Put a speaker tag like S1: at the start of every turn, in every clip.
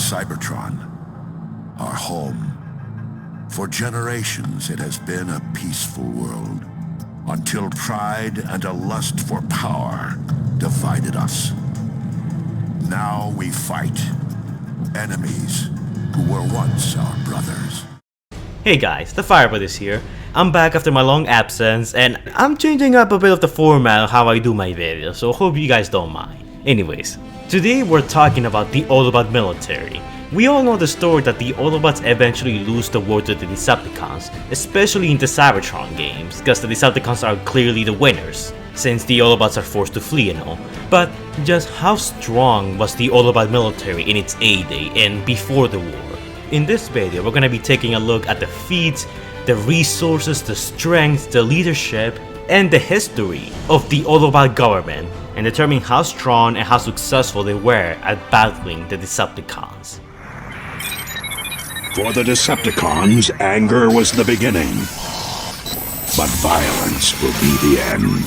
S1: Cybertron, our home. For generations it has been a peaceful world, until pride and a lust for power divided us. Now we fight enemies who were once our brothers.
S2: Hey guys, the Firebird is here. I'm back after my long absence and I'm changing up a bit of the format of how I do my videos, so hope you guys don't mind. Anyways, today we're talking about the Autobot Military. We all know the story that the Autobots eventually lose the war to the Decepticons, especially in the Cybertron games, because the Decepticons are clearly the winners, since the Autobots are forced to flee and all. But just how strong was the Autobot military in its heyday and before the war? In this video, we're gonna be taking a look at the feats, the resources, the strength, the leadership, and the history of the Autobot government, and determine how strong and how successful they were at battling the Decepticons.
S1: For the Decepticons, anger was the beginning, but violence will be the end.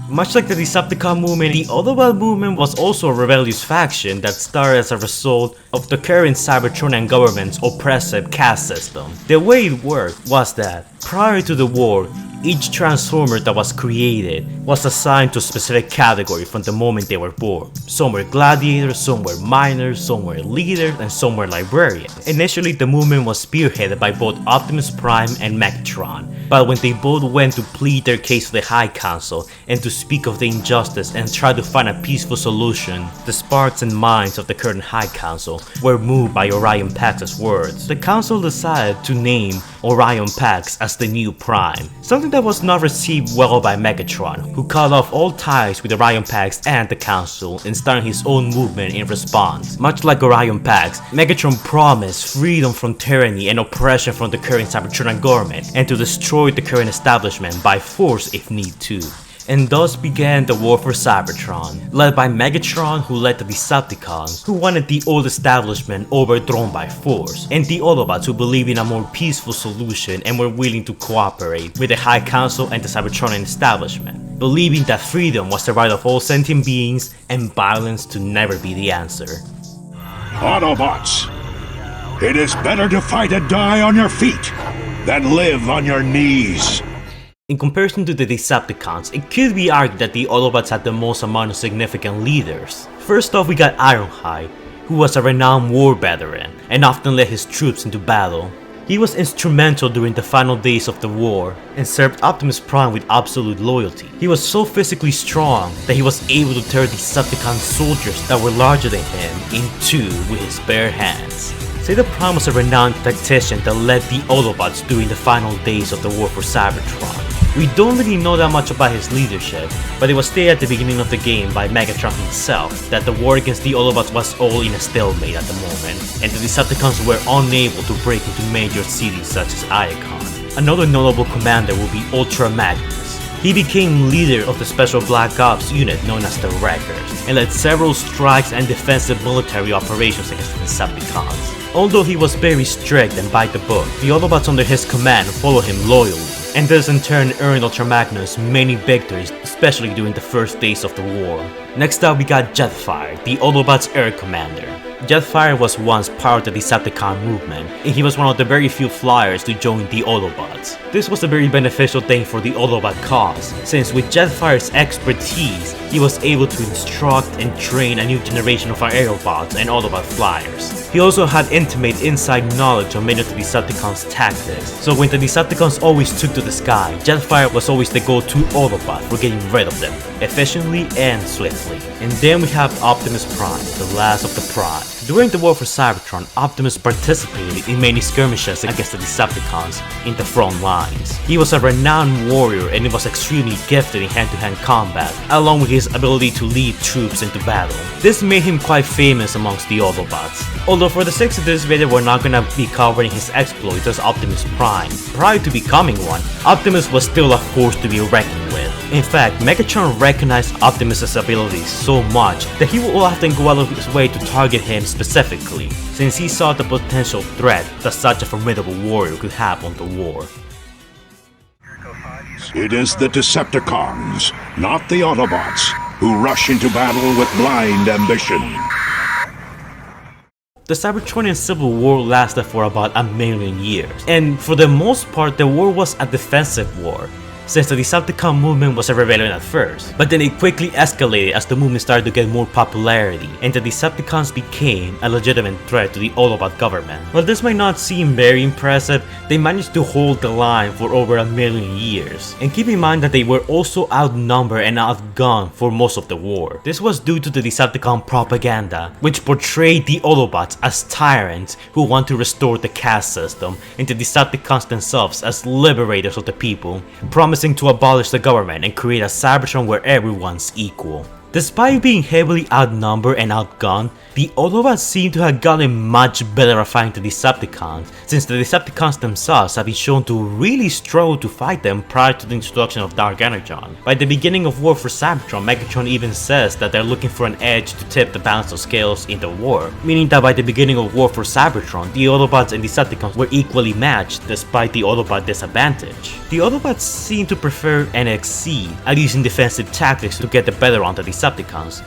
S2: Much like the Decepticon movement, the Autobot movement was also a rebellious faction that started as a result of the current Cybertronian government's oppressive caste system. The way it worked was that, prior to the war, each Transformer that was created was assigned to a specific category from the moment they were born. Some were gladiators, some were miners, some were leaders, and some were librarians. Initially, the movement was spearheaded by both Optimus Prime and Megatron, but when they both went to plead their case to the High Council and to speak of the injustice and try to find a peaceful solution, the sparks and minds of the current High Council were moved by Orion Pax's words. The council decided to name Orion Pax as the new Prime, something that was not received well by Megatron, who cut off all ties with Orion Pax and the council and started his own movement in response. Much like Orion Pax, Megatron promised freedom from tyranny and oppression from the current Cybertronian government, and to destroy the current establishment by force if need to. And thus began the War for Cybertron, led by Megatron, who led the Decepticons, who wanted the old establishment overthrown by force, and the Autobots, who believed in a more peaceful solution and were willing to cooperate with the High Council and the Cybertronian establishment, believing that freedom was the right of all sentient beings and violence to never be the answer.
S1: Autobots, it is better to fight and die on your feet than live on your knees.
S2: In comparison to the Decepticons, it could be argued that the Autobots had the most amount of significant leaders. First off, we got Ironhide, who was a renowned war veteran and often led his troops into battle. He was instrumental during the final days of the war and served Optimus Prime with absolute loyalty. He was so physically strong that he was able to tear Decepticon soldiers that were larger than him in two with his bare hands. Zeta Prime was a renowned tactician that led the Autobots during the final days of the War for Cybertron. We don't really know that much about his leadership, but it was stated at the beginning of the game by Megatron himself that the war against the Autobots was all in a stalemate at the moment, and the Decepticons were unable to break into major cities such as Iacon. Another notable commander will be Ultra Magnus. He became leader of the special Black Ops unit known as the Wreckers, and led several strikes and defensive military operations against the Decepticons. Although he was very strict and by the book, the Autobots under his command followed him loyally, and this in turn earned Ultra Magnus many victories, especially during the first days of the war. Next up, we got Jetfire, the Autobots' air commander. Jetfire was once part of the Decepticon movement, and he was one of the very few flyers to join the Autobots. This was a very beneficial thing for the Autobot cause, since with Jetfire's expertise, he was able to instruct and train a new generation of our Aerobots and Autobot flyers. He also had intimate inside knowledge on many of the Decepticons' tactics, so when the Decepticons always took to the sky, Jetfire was always the go-to Autobot for getting rid of them, efficiently and swiftly. And then we have Optimus Prime, the last of the Prime. During the War for Cybertron, Optimus participated in many skirmishes against the Decepticons in the front lines. He was a renowned warrior and he was extremely gifted in hand-to-hand combat, along with his ability to lead troops into battle. This made him quite famous amongst the Autobots. Although for the sake of this video, we're not gonna be covering his exploits as Optimus Prime. Prior to becoming one, Optimus was still a force to be reckoned with. In fact, Megatron recognized Optimus' abilities so much that he would often go out of his way to target him specifically, since he saw the potential threat that such a formidable warrior could have on the war.
S1: It is the Decepticons, not the Autobots, who rush into battle with blind ambition.
S2: The Cybertronian Civil War lasted for about 1,000,000 years, and for the most part the war was a defensive war, since the Decepticon movement was a rebellion at first, but then it quickly escalated as the movement started to get more popularity, and the Decepticons became a legitimate threat to the Autobot government. While this might not seem very impressive, they managed to hold the line for over 1,000,000 years. And keep in mind that they were also outnumbered and outgunned for most of the war. This was due to the Decepticon propaganda, which portrayed the Autobots as tyrants who want to restore the caste system, and the Decepticons themselves as liberators of the people, promising to abolish the government and create a Cybertron where everyone's equal. Despite being heavily outnumbered and outgunned, the Autobots seem to have gotten much better at fighting the Decepticons, since the Decepticons themselves have been shown to really struggle to fight them prior to the introduction of Dark Energon. By the beginning of War for Cybertron, Megatron even says that they're looking for an edge to tip the balance of scales in the war, meaning that by the beginning of War for Cybertron, the Autobots and Decepticons were equally matched despite the Autobot disadvantage. The Autobots seem to prefer N.E.S.T at using defensive tactics to get the better on the Decepticons.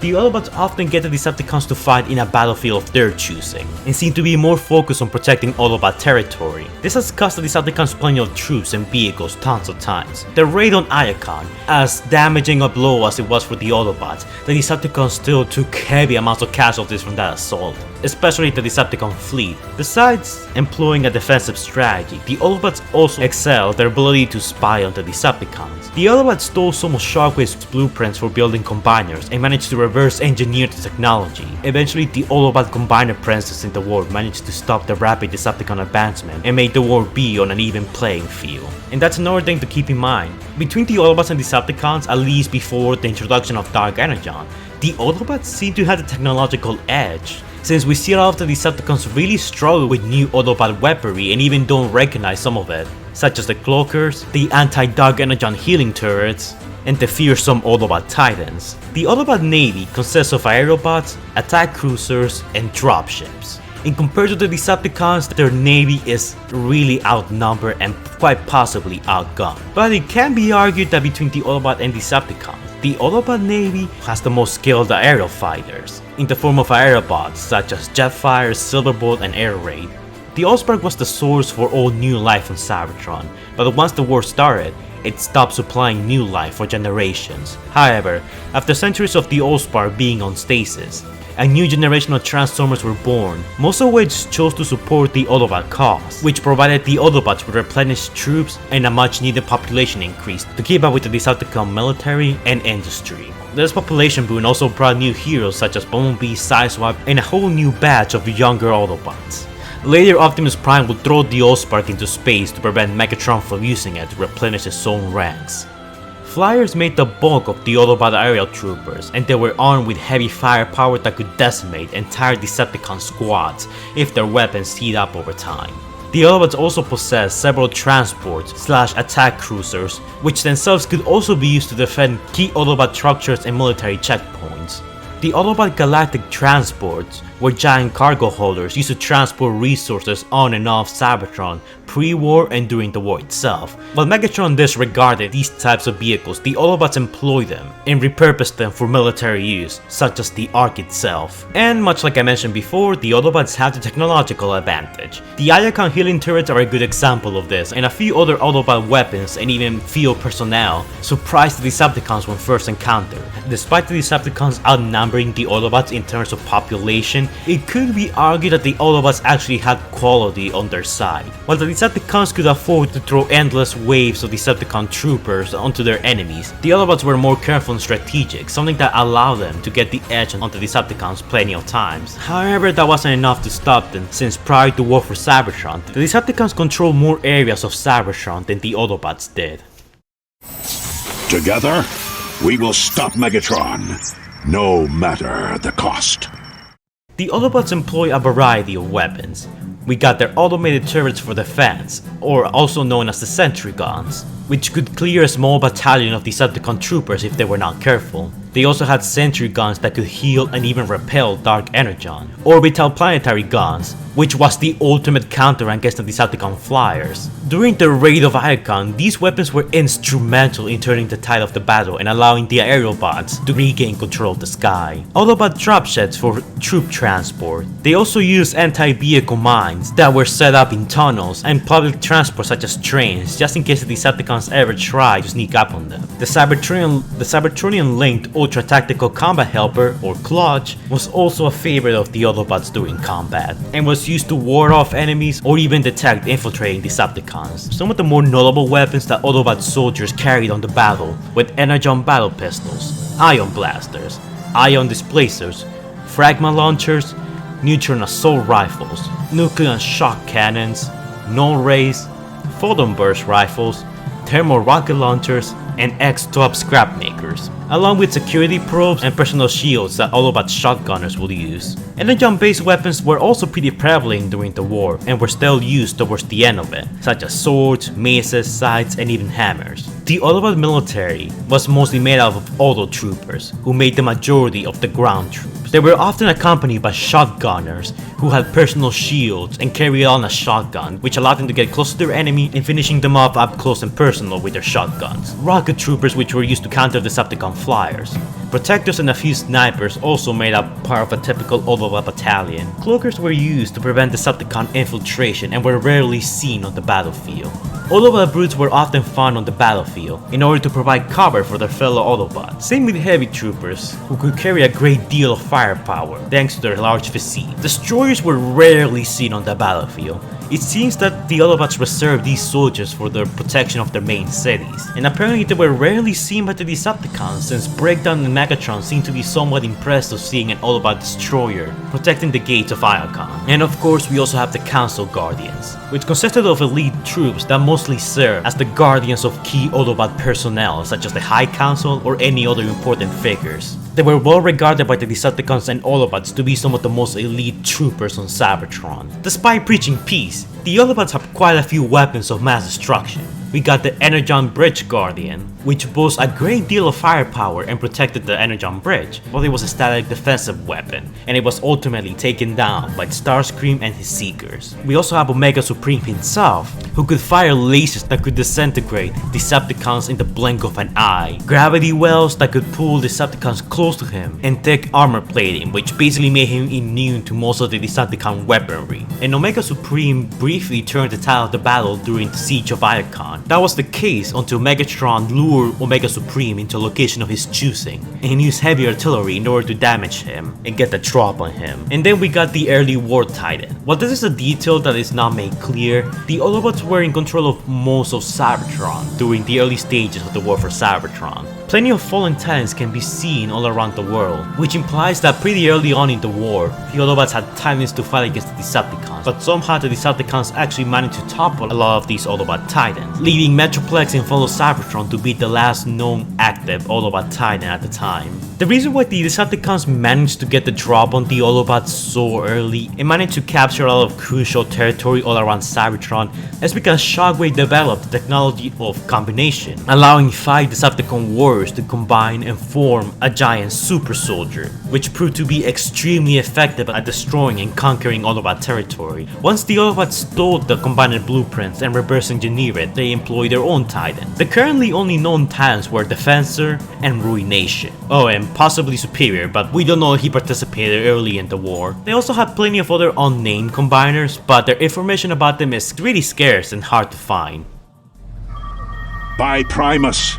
S2: The Autobots often get the Decepticons to fight in a battlefield of their choosing, and seem to be more focused on protecting Autobot territory. This has cost the Decepticons plenty of troops and vehicles tons of times. The raid on Iacon, as damaging a blow as it was for the Autobots, the Decepticons still took heavy amounts of casualties from that assault, especially the Decepticon fleet. Besides employing a defensive strategy, the Autobots also excel at their ability to spy on the Decepticons. The Autobots stole some of Shockwave's blueprints for building combiners and managed to reverse engineer the technology. Eventually, the Autobot combiner presence in the war managed to stop the rapid Decepticon advancement and made the war be on an even playing field. And that's another thing to keep in mind. Between the Autobots and Decepticons, at least before the introduction of Dark Energon, the Autobots seem to have the technological edge, since we see a lot of the Decepticons really struggle with new Autobot weaponry and even don't recognize some of it, such as the Cloakers, the anti-Dark Energon healing turrets, and the fearsome Autobot Titans. The Autobot Navy consists of aerobots, attack cruisers, and dropships. And compared to the Decepticons, their navy is really outnumbered and quite possibly outgunned. But it can be argued that between the Autobot and Decepticons, the Autobot Navy has the most skilled aerial fighters, in the form of aerobots such as Jetfire, Silverbolt, and Air Raid. The Allspark was the source for all new life on Cybertron, but once the war started, it stopped supplying new life for generations. However, after centuries of the Allspark being on stasis, a new generation of Transformers were born, most of which chose to support the Autobot cause, which provided the Autobots with replenished troops and a much needed population increase to keep up with the Decepticon military and industry. This population boon also brought new heroes such as Bumblebee, Sideswipe, and a whole new batch of younger Autobots. Later, Optimus Prime would throw the Allspark into space to prevent Megatron from using it to replenish his own ranks. Flyers made the bulk of the Autobot aerial troopers, and they were armed with heavy firepower that could decimate entire Decepticon squads if their weapons heat up over time. The Autobots also possessed several transports/attack cruisers, which themselves could also be used to defend key Autobot structures and military checkpoints. The Autobot Galactic Transports were giant cargo holders used to transport resources on and off Cybertron pre-war and during the war itself. While Megatron disregarded these types of vehicles, the Autobots employed them and repurposed them for military use, such as the Ark itself. And much like I mentioned before, the Autobots have the technological advantage. The Iacon healing turrets are a good example of this, and a few other Autobot weapons and even field personnel surprised the Decepticons when first encountered. Despite the Decepticons outnumbering the Autobots in terms of population, it could be argued that the Autobots actually had quality on their side. While the Decepticons could afford to throw endless waves of Decepticon troopers onto their enemies, the Autobots were more careful and strategic, something that allowed them to get the edge on the Decepticons plenty of times. However, that wasn't enough to stop them, since prior to War for Cybertron, the Decepticons controlled more areas of Cybertron than the Autobots did.
S1: Together, we will stop Megatron, no matter the cost.
S2: The Autobots employ a variety of weapons. We got their automated turrets for defense, or also known as the Sentry Guns, which could clear a small battalion of Decepticon troopers if they were not careful. They also had sentry guns that could heal and even repel dark energon, orbital planetary guns, which was the ultimate counter against the Decepticon flyers. During the raid of Iacon, these weapons were instrumental in turning the tide of the battle and allowing the Aerobots to regain control of the sky. Autobot dropsheds for troop transport. They also used anti-vehicle mines that were set up in tunnels and public transport such as trains, just in case the Decepticons ever tried to sneak up on them. The Cybertronian linked Ultra Tactical Combat Helper, or Clutch, was also a favorite of the Autobots during combat, and was used to ward off enemies or even detect infiltrating Decepticons. Some of the more notable weapons that Autobot soldiers carried on the battle were Energon battle pistols, ion blasters, ion displacers, fragma launchers, neutron assault rifles, nuclear shock cannons, null rays, photon burst rifles, thermal rocket launchers, and X-12 scrap makers, along with security probes and personal shields that Autobot shotgunners would use. Energon-based weapons were also pretty prevalent during the war and were still used towards the end of it, such as swords, maces, scythes, and even hammers. The Autobot Military was mostly made up of auto troopers, who made the majority of the ground troops. They were often accompanied by shotgunners who had personal shields and carried on a shotgun, which allowed them to get close to their enemy and finishing them off up close and personal with their shotguns. Rocket troopers, which were used to counter Decepticon flyers. Protectors and a few snipers also made up part of a typical Autobot battalion. Cloakers were used to prevent Decepticon infiltration and were rarely seen on the battlefield. Autobot brutes were often found on the battlefield in order to provide cover for their fellow Autobots. Same with heavy troopers, who could carry a great deal of firepower thanks to their large physique. Destroyers were rarely seen on the battlefield. It seems that the Autobots reserved these soldiers for the protection of their main cities, and apparently they were rarely seen by the Decepticons, since Breakdown and Megatron seemed to be somewhat impressed of seeing an Autobot destroyer protecting the gates of Iacon. And of course, we also have the Council Guardians, which consisted of elite troops that mostly served as the guardians of key Autobot personnel, such as the High Council or any other important figures. They were well regarded by the Decepticons and Autobots to be some of the most elite troopers on Cybertron. Despite preaching peace, the Autobots have quite a few weapons of mass destruction. We got the Energon Bridge Guardian, which boasts a great deal of firepower and protected the Energon Bridge, while it was a static defensive weapon, and it was ultimately taken down by Starscream and his Seekers. We also have Omega Supreme himself, who could fire lasers that could disintegrate Decepticons in the blink of an eye, gravity wells that could pull Decepticons close to him, and thick armor plating, which basically made him immune to most of the Decepticon weaponry. And Omega Supreme briefly turned the tide of the battle during the siege of Iacon. That was the case until Megatron lured Omega Supreme into a location of his choosing, and used heavy artillery in order to damage him and get the drop on him. And then we got the early War Titan. While this is a detail that is not made clear, the Autobots were in control of most of Cybertron during the early stages of the War for Cybertron. Plenty of fallen titans can be seen all around the world, which implies that pretty early on in the war, the Autobots had titans to fight against the Decepticons, but somehow the Decepticons actually managed to topple a lot of these Autobot titans, leaving Metroplex and fellow Cybertron to be the last known active Autobot titan at the time. The reason why the Decepticons managed to get the drop on the Autobots so early and managed to capture a lot of crucial territory all around Cybertron is because Shockwave developed the technology of combination, allowing 5 Decepticon warriors to combine and form a giant super soldier, which proved to be extremely effective at destroying and conquering Autobot territory. Once the Autobots stole the combined blueprints and reverse engineered it, they employed their own titan. The currently only known titans were Defensor and Ruination. Oh, and possibly Superior, but we don't know if he participated early in the war. They also had plenty of other unnamed combiners, but their information about them is really scarce and hard to find.
S1: By Primus,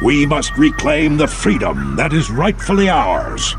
S1: we must reclaim the freedom that is rightfully ours.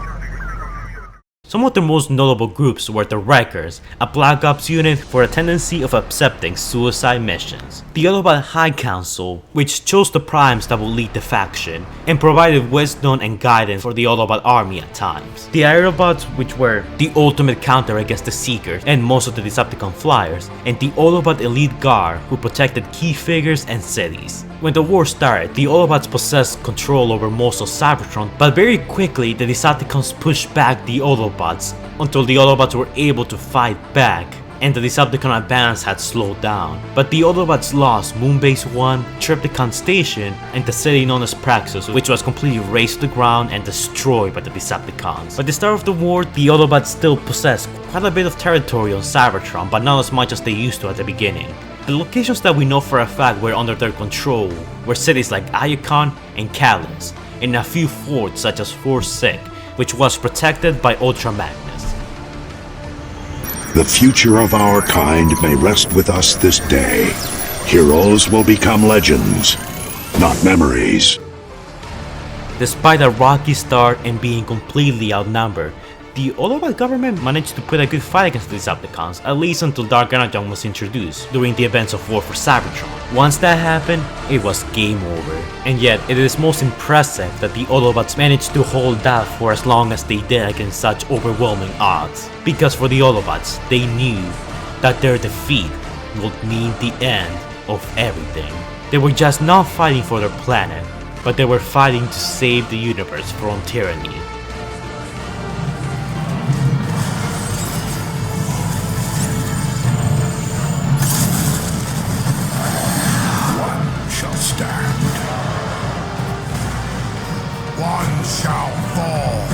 S2: Some of the most notable groups were the Wreckers, a Black Ops unit for a tendency of accepting suicide missions. The Autobot High Council, which chose the Primes that would lead the faction, and provided wisdom and guidance for the Autobot army at times. The Aerobots, which were the ultimate counter against the Seekers and most of the Decepticon flyers, and the Autobot Elite Guard, who protected key figures and cities. When the war started, the Autobots possessed control over most of Cybertron, but very quickly the Decepticons pushed back the Autobots until the Autobots were able to fight back and the Decepticon advance had slowed down, but the Autobots lost Moonbase 1, Decepticon Station, and the city known as Praxis, which was completely razed to the ground and destroyed by the Decepticons. By the start of the war, the Autobots still possessed quite a bit of territory on Cybertron, but not as much as they used to at the beginning. The locations that we know for a fact were under their control were cities like Iacon and Callus, and a few forts such as Fort Sick, which was protected by Ultra Magnus.
S1: The future of our kind may rest with us this day. Heroes will become legends, not memories.
S2: Despite a rocky start and being completely outnumbered, the Autobot government managed to put a good fight against the Decepticons, at least until Dark Energon was introduced during the events of War for Cybertron. Once that happened, it was game over. And yet, it is most impressive that the Autobots managed to hold out for as long as they did against such overwhelming odds. Because for the Autobots, they knew that their defeat would mean the end of everything. They were just not fighting for their planet, but they were fighting to save the universe from tyranny.
S1: One shall fall.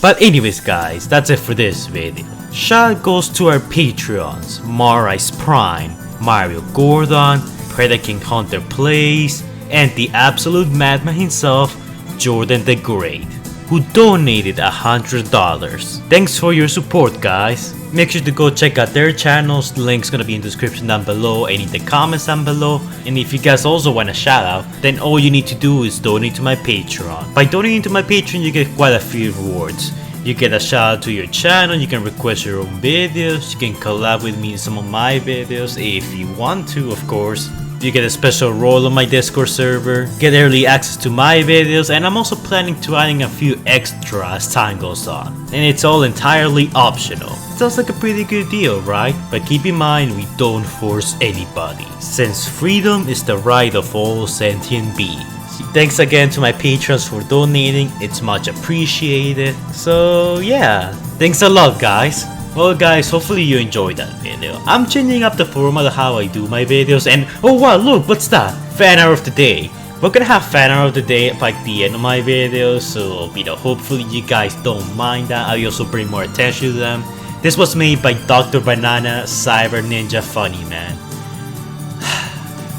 S2: But anyways guys, that's it for this video. Shout goes to our Patreons, Marais Prime, Mario Gordon, Predator King Hunter Plays, and the absolute madman himself, Jordan the Great, who donated $100. Thanks for your support guys. Make sure to go check out their channels, the link's gonna be in the description down below and in the comments down below. And if you guys also want a shout out, then all you need to do is donate to my Patreon. By donating to my Patreon you get quite a few rewards. You get a shout out to your channel, you can request your own videos, you can collab with me in some of my videos if you want to, of course. You get a special role on my Discord server, get early access to my videos, and I'm also planning to adding a few extra as time goes on. And it's all entirely optional. Sounds like a pretty good deal, right? But keep in mind, we don't force anybody, since freedom is the right of all sentient beings. Thanks again to my patrons for donating, it's much appreciated. So yeah, thanks a lot guys. Well guys, hopefully you enjoyed that video. I'm changing up the format of how I do my videos, and oh wow, look, what's that? Fan art of the day. We're gonna have fan art of the day at the end of my videos, so hopefully you guys don't mind that. I also bring more attention to them. This was made by Dr. Banana Cyber Ninja Funny Man.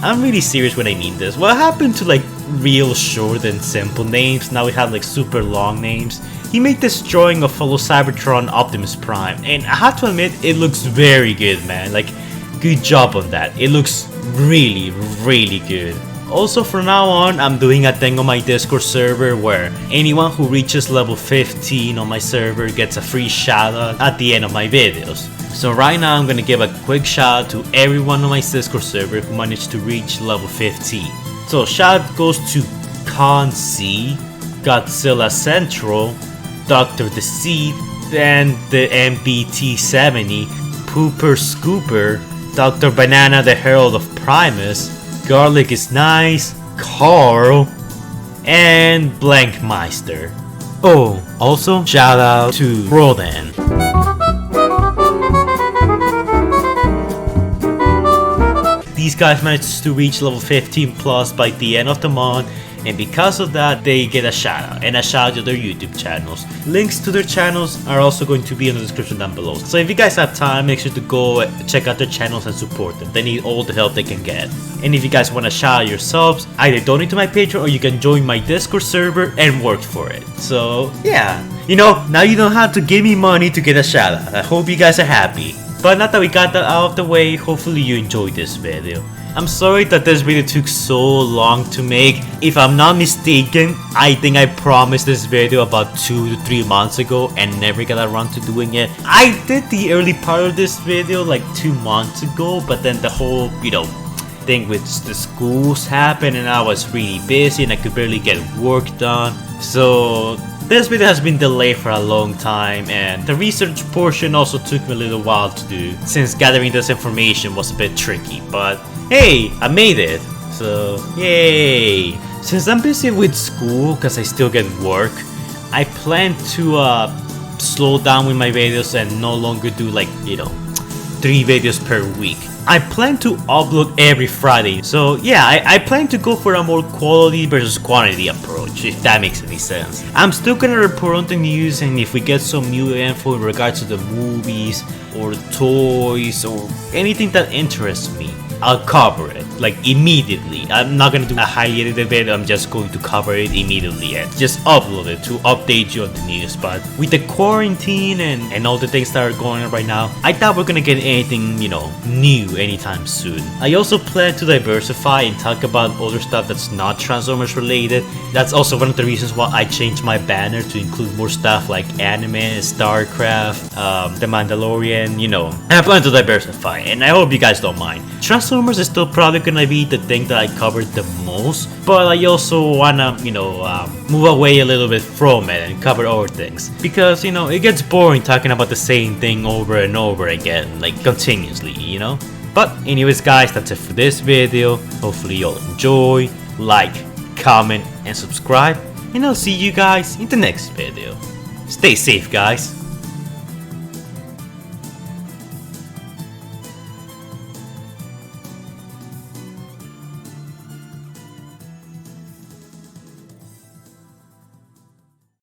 S2: I'm really serious when I mean this. What happened to real short and simple names? Now we have super long names. He made this drawing of fellow Cybertron Optimus Prime, and I have to admit it looks very good, man. Good job on that. It looks really, really good. Also, from now on, I'm doing a thing on my Discord server where anyone who reaches level 15 on my server gets a free shoutout at the end of my videos. So right now I'm gonna give a quick shout out to everyone on my Discord server who managed to reach level 15. So shout out goes to Con C, Godzilla Central, Dr. Deceit, and the MBT70, Pooper Scooper, Dr. Banana the Herald of Primus, Garlic is Nice, Carl, and Blankmeister. Oh, also shout out to Rodan. These guys managed to reach level 15 plus by the end of the month, and because of that they get a shout out and a shout out to their YouTube channels. Links to their channels are also going to be in the description down below, so if you guys have time, make sure to go check out their channels and support them. They need all the help they can get. And if you guys want to shout out yourselves, either donate to my Patreon or you can join my Discord server and work for it. So yeah, now you don't have to give me money to get a shout out. I hope you guys are happy. But now that we got that out of the way, hopefully you enjoyed this video. I'm sorry that this video took so long to make. If I'm not mistaken, I think I promised this video about 2 to 3 months ago and never got around to doing it. I did the early part of this video 2 months ago, but then the whole, thing with the schools happened and I was really busy and I could barely get work done. So this video has been delayed for a long time, and the research portion also took me a little while to do, since gathering this information was a bit tricky, but hey, I made it, so yay! Since I'm busy with school, cause I still get work, I plan to slow down with my videos and no longer do 3 videos per week. I plan to upload every Friday, so yeah, I plan to go for a more quality versus quantity approach, if that makes any sense. I'm still gonna report on the news, and if we get some new info in regards to the movies, or toys, or anything that interests me, I'll cover it, immediately. I'm not gonna do a highly edited video, I'm just going to cover it immediately and just upload it to update you on the news. But with the quarantine and all the things that are going on right now, I doubt we're gonna get anything, new anytime soon. I also plan to diversify and talk about other stuff that's not Transformers related. That's also one of the reasons why I changed my banner to include more stuff like anime, StarCraft, The Mandalorian, I plan to diversify, and I hope you guys don't mind. Transformers is still probably gonna be the thing that I covered the most, but I also wanna, move away a little bit from it and cover other things. Because, it gets boring talking about the same thing over and over again, continuously, But anyways guys, that's it for this video. Hopefully y'all enjoy, like, comment, and subscribe. And I'll see you guys in the next video. Stay safe guys.